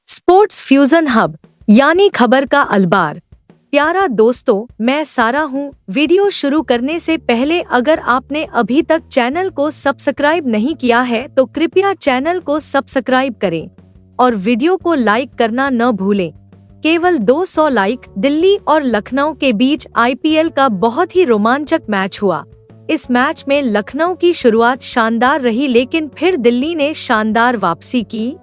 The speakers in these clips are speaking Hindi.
स्पोर्ट्स फ्यूजन हब यानी खबर का अलबार। प्यारा दोस्तों, मैं सारा हूँ। वीडियो शुरू करने से पहले अगर आपने अभी तक चैनल को सब्सक्राइब नहीं किया है तो कृपया चैनल को सब्सक्राइब करें और वीडियो को लाइक करना न भूलें। केवल 200 लाइक। दिल्ली और लखनऊ के बीच आईपीएल का बहुत ही रोमांचक मैच हुआ। इस मैच में लखनऊ की शुरुआत शानदार रही, लेकिन फिर दिल्ली ने शानदार वापसी की।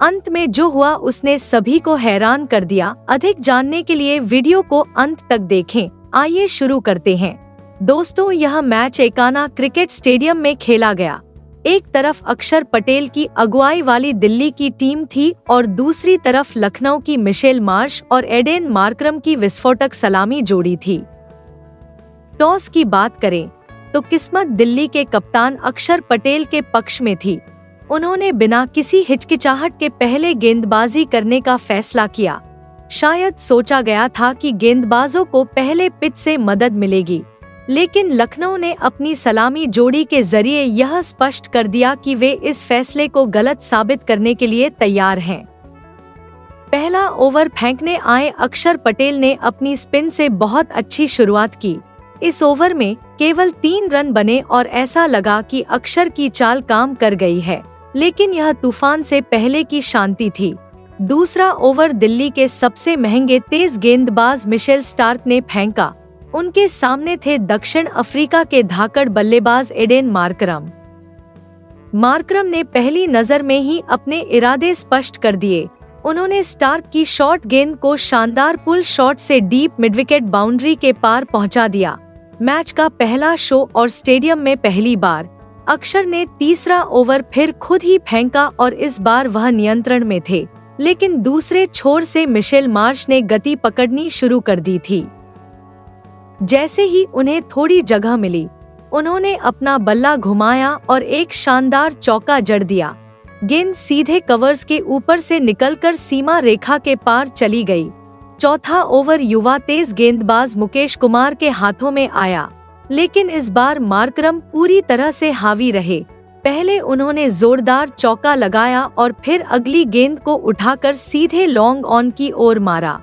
अंत में जो हुआ उसने सभी को हैरान कर दिया। अधिक जानने के लिए वीडियो को अंत तक देखें। आइए शुरू करते हैं। दोस्तों, यह मैच एकाना क्रिकेट स्टेडियम में खेला गया। एक तरफ अक्षर पटेल की अगुवाई वाली दिल्ली की टीम थी और दूसरी तरफ लखनऊ की मिशेल मार्श और एडेन मार्करम की विस्फोटक सलामी जोड़ी थी। टॉस की बात करें तो किस्मत दिल्ली के कप्तान अक्षर पटेल के पक्ष में थी। उन्होंने बिना किसी हिचकिचाहट के पहले गेंदबाजी करने का फैसला किया। शायद सोचा गया था कि गेंदबाजों को पहले पिच से मदद मिलेगी, लेकिन लखनऊ ने अपनी सलामी जोड़ी के जरिए यह स्पष्ट कर दिया कि वे इस फैसले को गलत साबित करने के लिए तैयार हैं। पहला ओवर फेंकने आए अक्षर पटेल ने अपनी स्पिन से बहुत अच्छी शुरुआत की। इस ओवर में केवल 3 रन बने और ऐसा लगा कि अक्षर की चाल काम कर गई है, लेकिन यह तूफान से पहले की शांति थी। दूसरा ओवर दिल्ली के सबसे महंगे तेज गेंदबाज मिशेल स्टार्क ने फेंका। उनके सामने थे दक्षिण अफ्रीका के धाकड़ बल्लेबाज एडेन मार्करम। मार्करम ने पहली नजर में ही अपने इरादे स्पष्ट कर दिए। उन्होंने स्टार्क की शॉर्ट गेंद को शानदार पुल शॉट से डीप मिडविकेट बाउंड्री के पार पहुंचा दिया। मैच का पहला शो और स्टेडियम में पहली बार अक्षर ने तीसरा ओवर फिर खुद ही फेंका और इस बार वह नियंत्रण में थे, लेकिन दूसरे छोर से मिशेल मार्श ने गति पकड़नी शुरू कर दी थी। जैसे ही उन्हें थोड़ी जगह मिली, उन्होंने अपना बल्ला घुमाया और एक शानदार चौका जड़ दिया। गेंद सीधे कवर्स के ऊपर से निकलकर सीमा रेखा के पार चली गई। चौथा ओवर युवा तेज गेंदबाज मुकेश कुमार के हाथों में आया, लेकिन इस बार मार्करम पूरी तरह से हावी रहे। पहले उन्होंने जोरदार चौका लगाया और फिर अगली गेंद को उठाकर सीधे लॉन्ग ऑन की ओर मारा।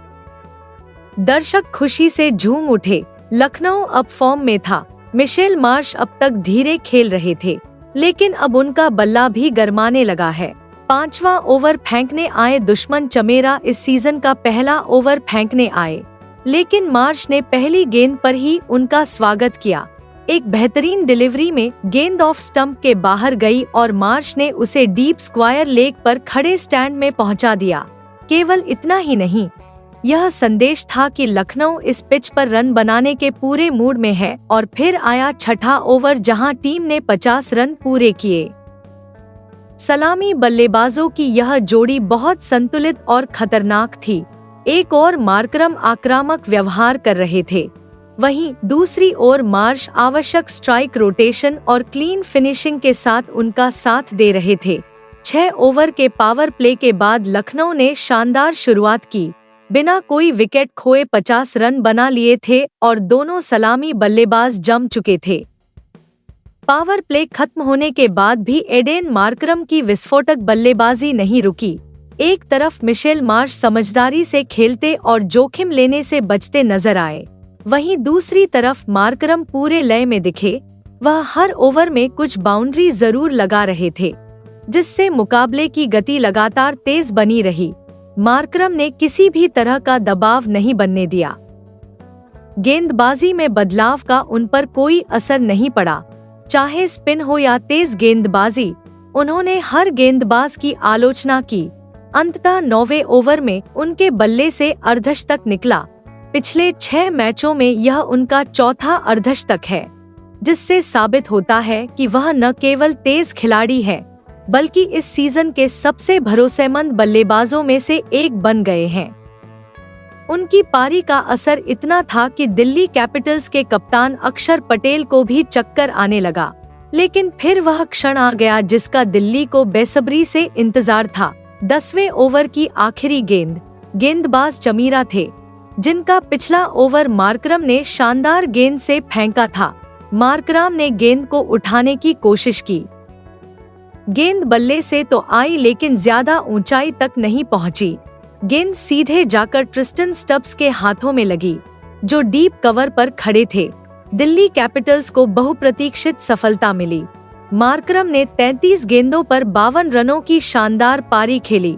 दर्शक खुशी से झूम उठे। लखनऊ अब फॉर्म में था। मिशेल मार्श अब तक धीरे खेल रहे थे, लेकिन अब उनका बल्ला भी गरमाने लगा है। 5वां ओवर फेंकने आए दुश्मन चमेरा इस सीजन का पहला ओवर फेंकने आए, लेकिन मार्श ने पहली गेंद पर ही उनका स्वागत किया। एक बेहतरीन डिलीवरी में गेंद ऑफ स्टंप के बाहर गई और मार्श ने उसे डीप स्क्वायर लेग पर खड़े स्टैंड में पहुंचा दिया। केवल इतना ही नहीं, यह संदेश था कि लखनऊ इस पिच पर रन बनाने के पूरे मूड में है। और फिर आया छठा ओवर, जहां टीम ने 50 रन पूरे किए। सलामी बल्लेबाजों की यह जोड़ी बहुत संतुलित और खतरनाक थी। एक और मार्करम आक्रामक व्यवहार कर रहे थे, वहीं दूसरी ओर मार्श आवश्यक स्ट्राइक रोटेशन और क्लीन फिनिशिंग के साथ उनका साथ दे रहे थे। 6 ओवर के पावर प्ले के बाद लखनऊ ने शानदार शुरुआत की। बिना कोई विकेट खोए 50 रन बना लिए थे और दोनों सलामी बल्लेबाज जम चुके थे। पावर प्ले खत्म होने के बाद भी एडेन मार्करम की विस्फोटक बल्लेबाजी नहीं रुकी। एक तरफ मिशेल मार्श समझदारी से खेलते और जोखिम लेने से बचते नजर आए, वहीं दूसरी तरफ मार्करम पूरे लय में दिखे। वह हर ओवर में कुछ बाउंड्री जरूर लगा रहे थे, जिससे मुकाबले की गति लगातार तेज बनी रही। मार्करम ने किसी भी तरह का दबाव नहीं बनने दिया। गेंदबाजी में बदलाव का उन पर कोई असर नहीं पड़ा, चाहे स्पिन हो या तेज गेंदबाजी। उन्होंने हर गेंदबाज की आलोचना की। अंततः 9वें ओवर में उनके बल्ले से अर्धशतक निकला। पिछले 6 मैचों में यह उनका चौथा अर्धशतक है, जिससे साबित होता है कि वह न केवल तेज खिलाड़ी है, बल्कि इस सीजन के सबसे भरोसेमंद बल्लेबाजों में से एक बन गए हैं। उनकी पारी का असर इतना था कि दिल्ली कैपिटल्स के कप्तान अक्षर पटेल को भी चक्कर आने लगा, लेकिन फिर वह क्षण आ गया जिसका दिल्ली को बेसब्री से इंतजार था। 10वें ओवर की आखिरी गेंदबाज चमीरा थे, जिनका पिछला ओवर मार्करम ने शानदार गेंद से फेंका था। मार्करम ने गेंद को उठाने की कोशिश की, गेंद बल्ले से तो आई लेकिन ज्यादा ऊंचाई तक नहीं पहुंची। गेंद सीधे जाकर ट्रिस्टन स्टब्स के हाथों में लगी, जो डीप कवर पर खड़े थे। दिल्ली कैपिटल्स को बहुप्रतीक्षित सफलता मिली। मार्करम ने 33 गेंदों पर 52 रनों की शानदार पारी खेली,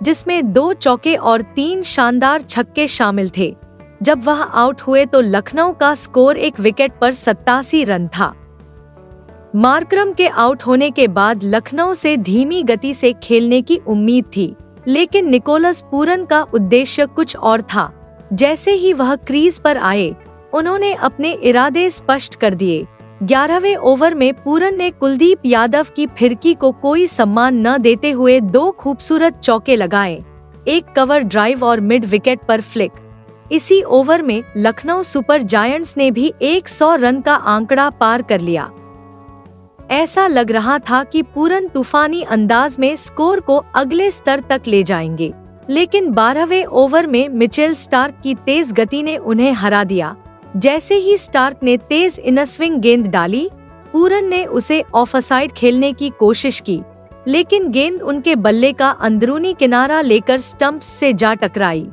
जिसमें 2 चौके और 3 शानदार छक्के शामिल थे। जब वह आउट हुए तो लखनऊ का स्कोर 1 विकेट पर 87 रन था। मार्करम के आउट होने के बाद लखनऊ से धीमी गति से खेलने की उम्मीद थी, लेकिन निकोलस पूरन का उद्देश्य कुछ और था। जैसे ही वह क्रीज पर आए, उन्होंने अपने इरादे स्पष्ट कर दिए। 11वें ओवर में पूरन ने कुलदीप यादव की फिरकी को कोई सम्मान न देते हुए 2 खूबसूरत चौके लगाए, एक कवर ड्राइव और मिड विकेट पर फ्लिक। इसी ओवर में लखनऊ सुपर जायंट्स ने भी 100 रन का आंकड़ा पार कर लिया। ऐसा लग रहा था कि पूरन तूफानी अंदाज में स्कोर को अगले स्तर तक ले जाएंगे, लेकिन 12वें ओवर में मिचेल स्टार्क की तेज गति ने उन्हें हरा दिया। जैसे ही स्टार्क ने तेज इनस्विंग गेंद डाली, पूरन ने उसे ऑफसाइड खेलने की कोशिश की, लेकिन गेंद उनके बल्ले का अंदरूनी किनारा लेकर स्टंप्स से जा टकराई।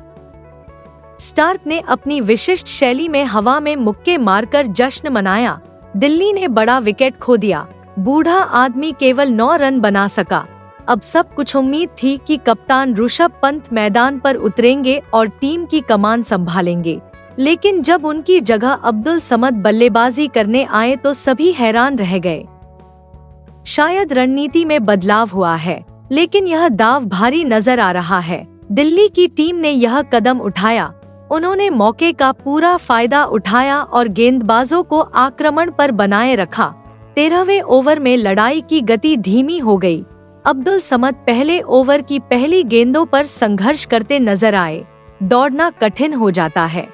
स्टार्क ने अपनी विशिष्ट शैली में हवा में मुक्के मारकर जश्न मनाया। दिल्ली ने बड़ा विकेट खो दिया। बूढ़ा आदमी केवल 9 रन बना सका। अब सब कुछ उम्मीद थी कि कप्तान ऋषभ पंत मैदान पर उतरेंगे और टीम की कमान संभालेंगे, लेकिन जब उनकी जगह अब्दुल समद बल्लेबाजी करने आए तो सभी हैरान रह गए। शायद रणनीति में बदलाव हुआ है, लेकिन यह दाव भारी नजर आ रहा है। दिल्ली की टीम ने यह कदम उठाया। उन्होंने मौके का पूरा फायदा उठाया और गेंदबाजों को आक्रमण पर बनाए रखा। 13वें ओवर में लड़ाई की गति धीमी हो गई। अब्दुल समद पहले ओवर की पहली गेंदों पर संघर्ष करते नजर आए। दौड़ना कठिन हो जाता है।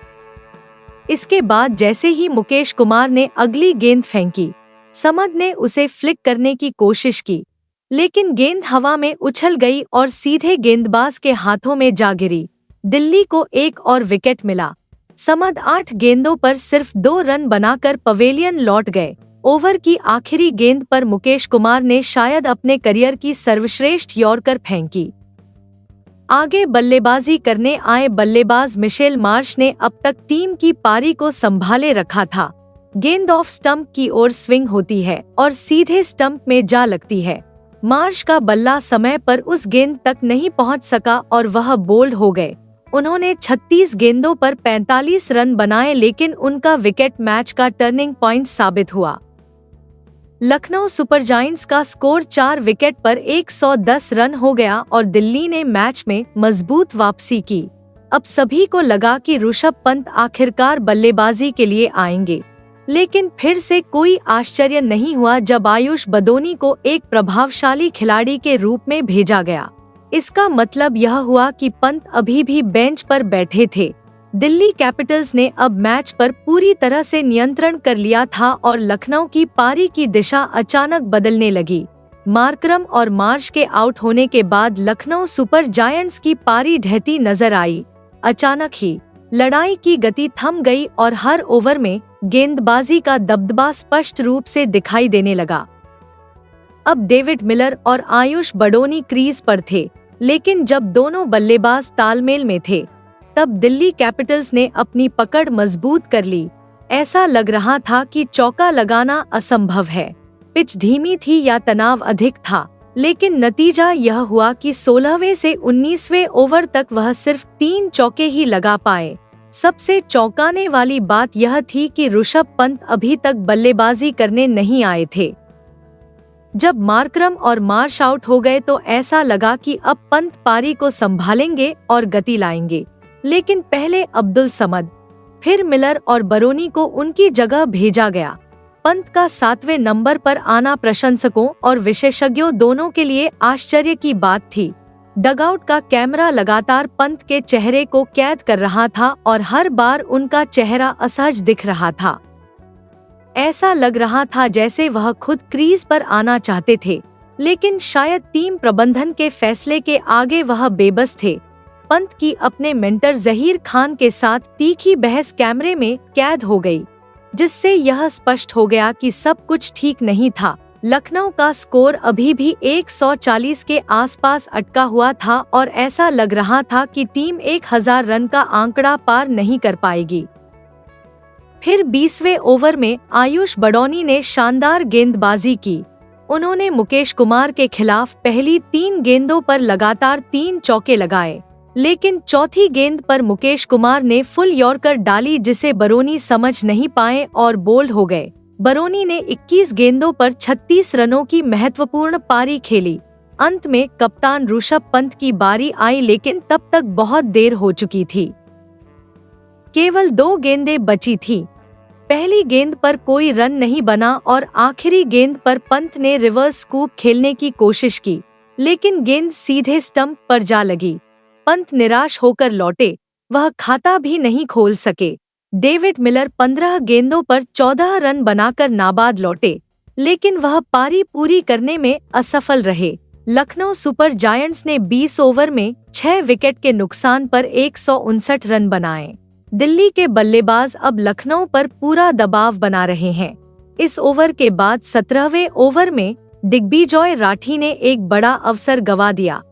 इसके बाद जैसे ही मुकेश कुमार ने अगली गेंद फेंकी, समद ने उसे फ्लिक करने की कोशिश की, लेकिन गेंद हवा में उछल गई और सीधे गेंदबाज के हाथों में जा गिरी। दिल्ली को एक और विकेट मिला। समद 8 गेंदों पर सिर्फ 2 रन बनाकर पवेलियन लौट गए। ओवर की आखिरी गेंद पर मुकेश कुमार ने शायद अपने करियर की सर्वश्रेष्ठ यॉर्कर फेंकी। आगे बल्लेबाजी करने आए बल्लेबाज मिशेल मार्श ने अब तक टीम की पारी को संभाले रखा था। गेंद ऑफ स्टंप की ओर स्विंग होती है और सीधे स्टंप में जा लगती है। मार्श का बल्ला समय पर उस गेंद तक नहीं पहुंच सका और वह बोल्ड हो गए। उन्होंने 36 गेंदों पर 45 रन बनाए, लेकिन उनका विकेट मैच का टर्निंग पॉइंट साबित हुआ। लखनऊ सुपर जायंट्स का स्कोर 4 विकेट पर 110 रन हो गया और दिल्ली ने मैच में मजबूत वापसी की। अब सभी को लगा कि ऋषभ पंत आखिरकार बल्लेबाजी के लिए आएंगे, लेकिन फिर से कोई आश्चर्य नहीं हुआ जब आयुष बदोनी को एक प्रभावशाली खिलाड़ी के रूप में भेजा गया। इसका मतलब यह हुआ कि पंत अभी भी बेंच पर बैठे थे। दिल्ली कैपिटल्स ने अब मैच पर पूरी तरह से नियंत्रण कर लिया था और लखनऊ की पारी की दिशा अचानक बदलने लगी। मार्करम और मार्श के आउट होने के बाद लखनऊ सुपर जायंट्स की पारी ढहती नजर आई। अचानक ही लड़ाई की गति थम गई और हर ओवर में गेंदबाजी का दबदबा स्पष्ट रूप से दिखाई देने लगा। अब डेविड मिलर और आयुष बडोनी क्रीज पर थे, लेकिन जब दोनों बल्लेबाज तालमेल में थे, तब दिल्ली कैपिटल्स ने अपनी पकड़ मजबूत कर ली। ऐसा लग रहा था कि चौका लगाना असंभव है। पिच धीमी थी या तनाव अधिक था, लेकिन नतीजा यह हुआ कि 16वें से 19वें ओवर तक वह सिर्फ 3 चौके ही लगा पाए। सबसे चौंकाने वाली बात यह थी कि ऋषभ पंत अभी तक बल्लेबाजी करने नहीं आए थे। जब मार्करम और मार्श आउट हो गए तो ऐसा लगा कि अब पंत पारी को संभालेंगे और गति लाएंगे, लेकिन पहले अब्दुल समद, फिर मिलर और बरोनी को उनकी जगह भेजा गया। पंत का 7वें नंबर पर आना प्रशंसकों और विशेषज्ञों दोनों के लिए आश्चर्य की बात थी। डगआउट का कैमरा लगातार पंत के चेहरे को कैद कर रहा था और हर बार उनका चेहरा असहज दिख रहा था। ऐसा लग रहा था जैसे वह खुद क्रीज पर आना चाहते थे, लेकिन शायद टीम प्रबंधन के फैसले के आगे वह बेबस थे। पंत की अपने मेंटर जहीर खान के साथ तीखी बहस कैमरे में कैद हो गई, जिससे यह स्पष्ट हो गया कि सब कुछ ठीक नहीं था। लखनऊ का स्कोर अभी भी 140 के आसपास अटका हुआ था और ऐसा लग रहा था कि टीम 1000 रन का आंकड़ा पार नहीं कर पाएगी। फिर 20वें ओवर में आयुष बडौनी ने शानदार गेंदबाजी की। उन्होंने मुकेश कुमार के खिलाफ पहली 3 गेंदों पर लगातार 3 चौके लगाए, लेकिन चौथी गेंद पर मुकेश कुमार ने फुल यॉर्कर डाली जिसे बरौनी समझ नहीं पाए और बोल्ड हो गए। बरौनी ने 21 गेंदों पर 36 रनों की महत्वपूर्ण पारी खेली। अंत में कप्तान ऋषभ पंत की बारी आई, लेकिन तब तक बहुत देर हो चुकी थी। केवल 2 गेंदें बची थी। पहली गेंद पर कोई रन नहीं बना और आखिरी गेंद पर पंत ने रिवर्स स्कूप खेलने की कोशिश की, लेकिन गेंद सीधे स्टंप पर जा लगी। पंत निराश होकर लौटे, वह खाता भी नहीं खोल सके। डेविड मिलर 15 गेंदों पर 14 रन बनाकर नाबाद लौटे, लेकिन वह पारी पूरी करने में असफल रहे। लखनऊ सुपर जायंट्स ने 20 ओवर में 6 विकेट के नुकसान पर 159 रन बनाए। दिल्ली के बल्लेबाज अब लखनऊ पर पूरा दबाव बना रहे हैं। इस ओवर के बाद 17वें ओवर में दिग्विजय राठी ने एक बड़ा अवसर गंवा दिया।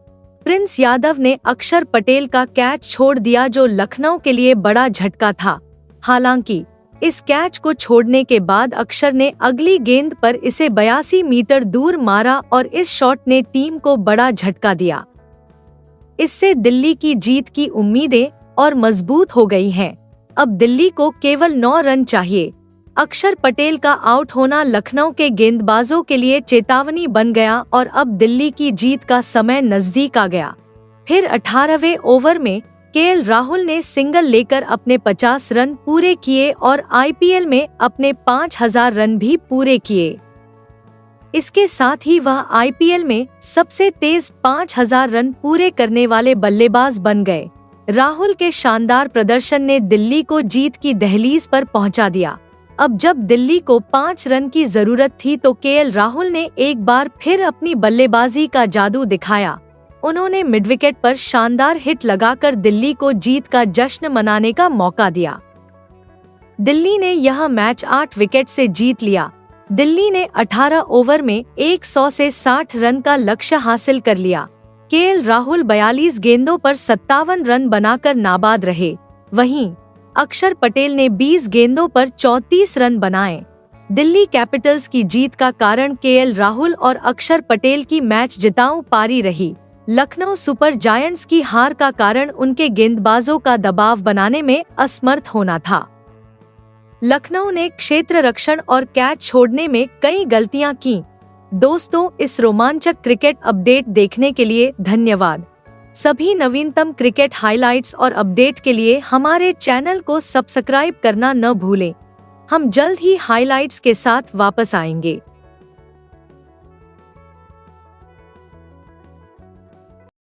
प्रिंस यादव ने अक्षर पटेल का कैच छोड़ दिया जो लखनऊ के लिए बड़ा झटका था। हालांकि इस कैच को छोड़ने के बाद अक्षर ने अगली गेंद पर इसे 82 मीटर दूर मारा और इस शॉट ने टीम को बड़ा झटका दिया। इससे दिल्ली की जीत की उम्मीदें और मजबूत हो गई हैं। अब दिल्ली को केवल 9 रन चाहिए। अक्षर पटेल का आउट होना लखनऊ के गेंदबाजों के लिए चेतावनी बन गया और अब दिल्ली की जीत का समय नजदीक आ गया। फिर 18वें ओवर में केएल राहुल ने सिंगल लेकर अपने 50 रन पूरे किए और आईपीएल में अपने 5000 रन भी पूरे किए। इसके साथ ही वह आईपीएल में सबसे तेज 5000 रन पूरे करने वाले बल्लेबाज बन गए। राहुल के शानदार प्रदर्शन ने दिल्ली को जीत की दहलीज पर पहुंचा दिया। अब जब दिल्ली को 5 रन की जरूरत थी तो केएल राहुल ने एक बार फिर अपनी बल्लेबाजी का जादू दिखाया। उन्होंने मिडविकेट पर शानदार हिट लगाकर दिल्ली को जीत का जश्न मनाने का मौका दिया। दिल्ली ने यह मैच 8 विकेट से जीत लिया। दिल्ली ने 18 ओवर में 100 से 60 रन का लक्ष्य हासिल कर लिया। केएल राहुल 42 गेंदों पर 57 रन बनाकर नाबाद रहे। वहीं अक्षर पटेल ने 20 गेंदों पर 34 रन बनाए। दिल्ली कैपिटल्स की जीत का कारण केएल राहुल और अक्षर पटेल की मैच जिताऊ पारी रही। लखनऊ सुपर जायंट्स की हार का कारण उनके गेंदबाजों का दबाव बनाने में असमर्थ होना था। लखनऊ ने क्षेत्र रक्षण और कैच छोड़ने में कई गलतियां की। दोस्तों, इस रोमांचक क्रिकेट अपडेट देखने के लिए धन्यवाद। सभी नवीनतम क्रिकेट हाइलाइट्स और अपडेट के लिए हमारे चैनल को सब्सक्राइब करना न भूलें। हम जल्द ही हाइलाइट्स के साथ वापस आएंगे।